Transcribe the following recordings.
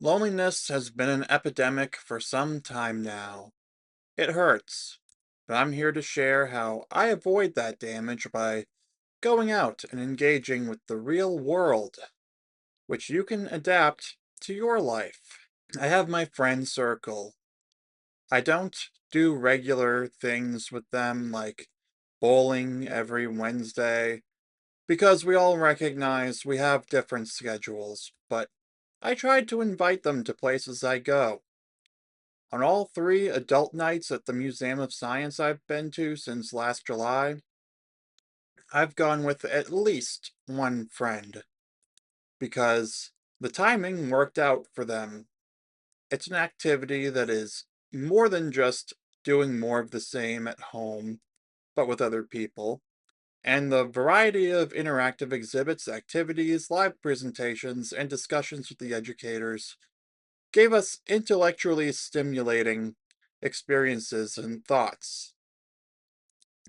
Loneliness has been an epidemic for some time now. It hurts, but I'm here to share how I avoid that damage by going out and engaging with the real world, which you can adapt to your life. I have my friend circle. I don't do regular things with them like bowling every Wednesday because we all recognize we have different schedules, but I tried to invite them to places I go. On all three adult nights at the Museum of Science I've been to since last July, I've gone with at least one friend because the timing worked out for them. It's an activity that is more than just doing more of the same at home, but with other people. And the variety of interactive exhibits, activities, live presentations, and discussions with the educators gave us intellectually stimulating experiences and thoughts.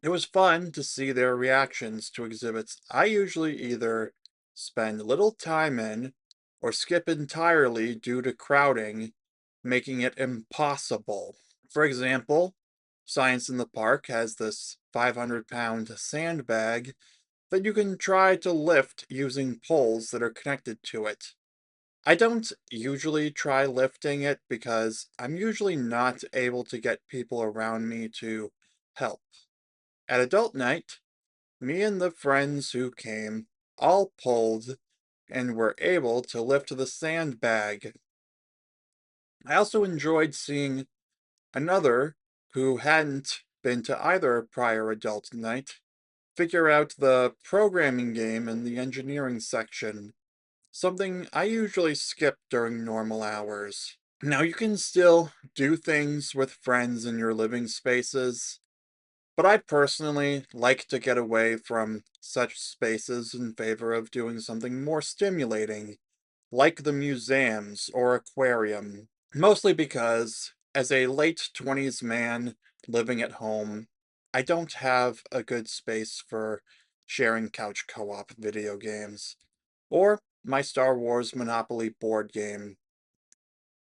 It was fun to see their reactions to exhibits I usually either spend little time in or skip entirely due to crowding, making it impossible. For example, Science in the Park has this 500-pound sandbag that you can try to lift using poles that are connected to it. I don't usually try lifting it because I'm usually not able to get people around me to help. At adult night, me and the friends who came all pulled and were able to lift the sandbag. I also enjoyed seeing another who hadn't been to either prior adult night figure out the programming game in the engineering section, something I usually skip during normal hours. Now, you can still do things with friends in your living spaces, but I personally like to get away from such spaces in favor of doing something more stimulating, like the museums or aquarium. Mostly because, as a late 20s man living at home, I don't have a good space for sharing couch co op video games, or my Star Wars Monopoly board game.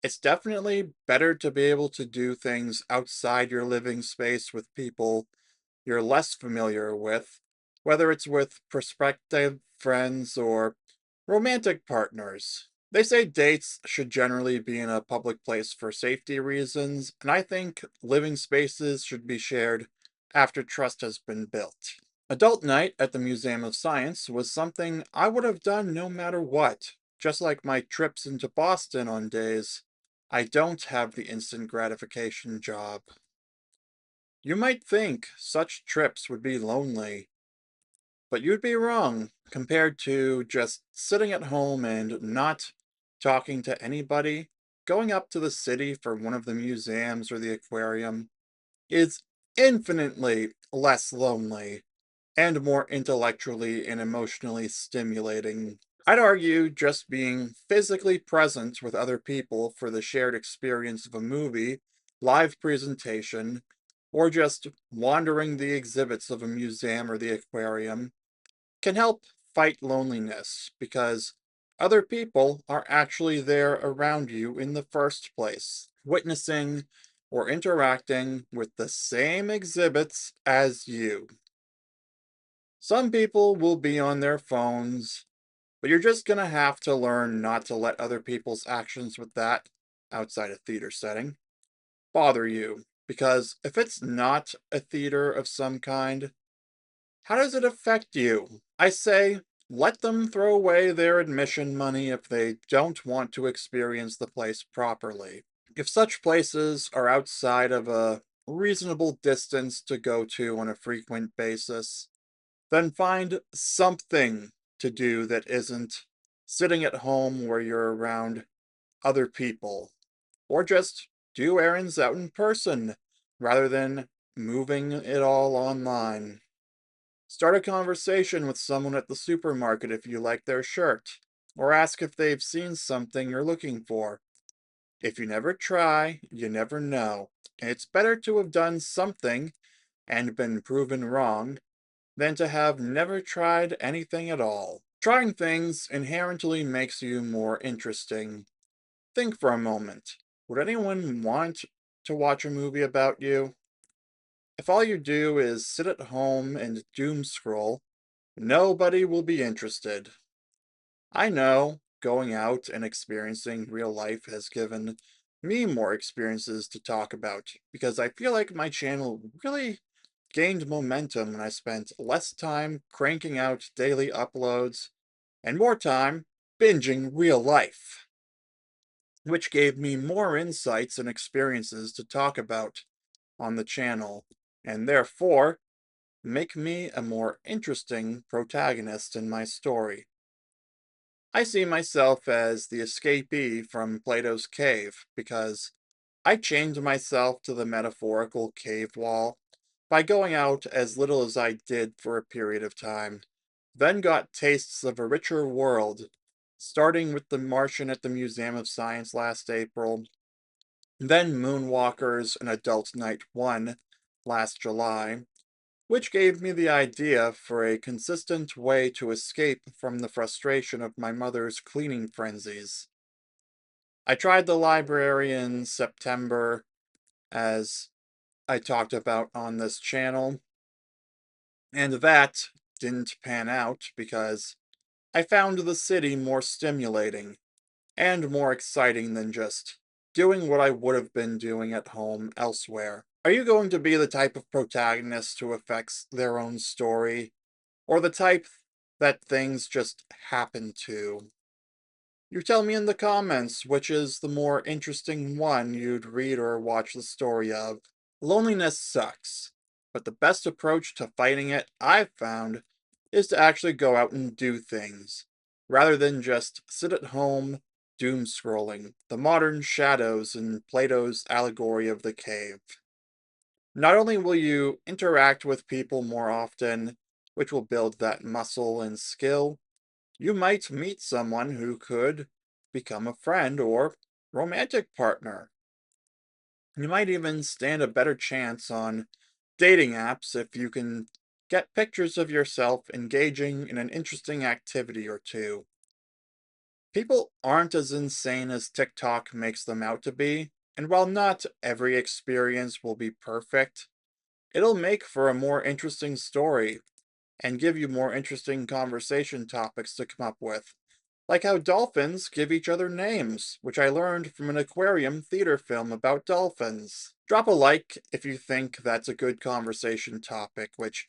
It's definitely better to be able to do things outside your living space with people you're less familiar with, whether it's with prospective friends or romantic partners. They say dates should generally be in a public place for safety reasons, and I think living spaces should be shared after trust has been built. Adult night at the Museum of Science was something I would have done no matter what, just like my trips into Boston on days I don't have the instant gratification job. You might think such trips would be lonely, but you'd be wrong compared to just sitting at home and not talking to anybody. Going up to the city for one of the museums or the aquarium is infinitely less lonely and more intellectually and emotionally stimulating. I'd argue just being physically present with other people for the shared experience of a movie, live presentation, or just wandering the exhibits of a museum or the aquarium can help fight loneliness because other people are actually there around you in the first place, witnessing or interacting with the same exhibits as you. Some people will be on their phones, but you're just gonna have to learn not to let other people's actions with that, outside a theater setting, bother you. Because if it's not a theater of some kind, how does it affect you? I say, let them throw away their admission money if they don't want to experience the place properly. If such places are outside of a reasonable distance to go to on a frequent basis, then find something to do that isn't sitting at home where you're around other people. Or just do errands out in person rather than moving it all online. Start a conversation with someone at the supermarket if you like their shirt, or ask if they've seen something you're looking for. If you never try, you never know. And it's better to have done something and been proven wrong than to have never tried anything at all. Trying things inherently makes you more interesting, Think for a moment. Would anyone want to watch a movie about you? If all you do is sit at home and doom scroll, nobody will be interested. I know going out and experiencing real life has given me more experiences to talk about because I feel like my channel really gained momentum when I spent less time cranking out daily uploads and more time binging real life, which gave me more insights and experiences to talk about on the channel, and therefore make me a more interesting protagonist in my story. I see myself as the escapee from Plato's cave because I chained myself to the metaphorical cave wall by going out as little as I did for a period of time, then got tastes of a richer world, starting with The Martian at the Museum of Science last April, then Moonwalkers and Adult Night 1 last July, which gave me the idea for a consistent way to escape from the frustration of my mother's cleaning frenzies. I tried the library in September, as I talked about on this channel, and that didn't pan out because I found the city more stimulating and more exciting than just doing what I would have been doing at home elsewhere. Are you going to be the type of protagonist who affects their own story, or the type that things just happen to? You tell me in the comments which is the more interesting one you'd read or watch the story of. Loneliness sucks, but the best approach to fighting it I've found is to actually go out and do things, rather than just sit at home doom scrolling the modern shadows in Plato's allegory of the cave. Not only will you interact with people more often, which will build that muscle and skill, you might meet someone who could become a friend or romantic partner. You might even stand a better chance on dating apps if you can get pictures of yourself engaging in an interesting activity or two. People aren't as insane as TikTok makes them out to be, and while not every experience will be perfect, it'll make for a more interesting story and give you more interesting conversation topics to come up with. Like how dolphins give each other names, which I learned from an aquarium theater film about dolphins. Drop a like if you think that's a good conversation topic, which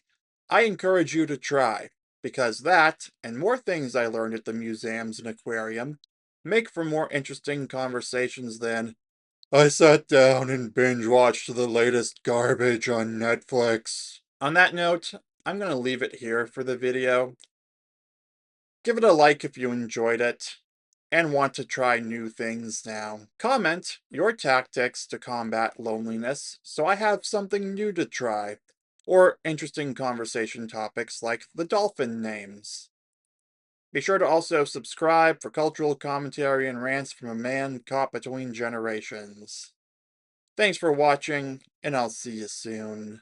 I encourage you to try, because that, and more things I learned at the museums and aquarium, make for more interesting conversations than I sat down and binge watched the latest garbage on Netflix. On that note, I'm going to leave it here for the video. Give it a like if you enjoyed it and want to try new things now. Comment your tactics to combat loneliness so I have something new to try, or interesting conversation topics like the dolphin names. Be sure to also subscribe for cultural commentary and rants from a man caught between generations. Thanks for watching, and I'll see you soon.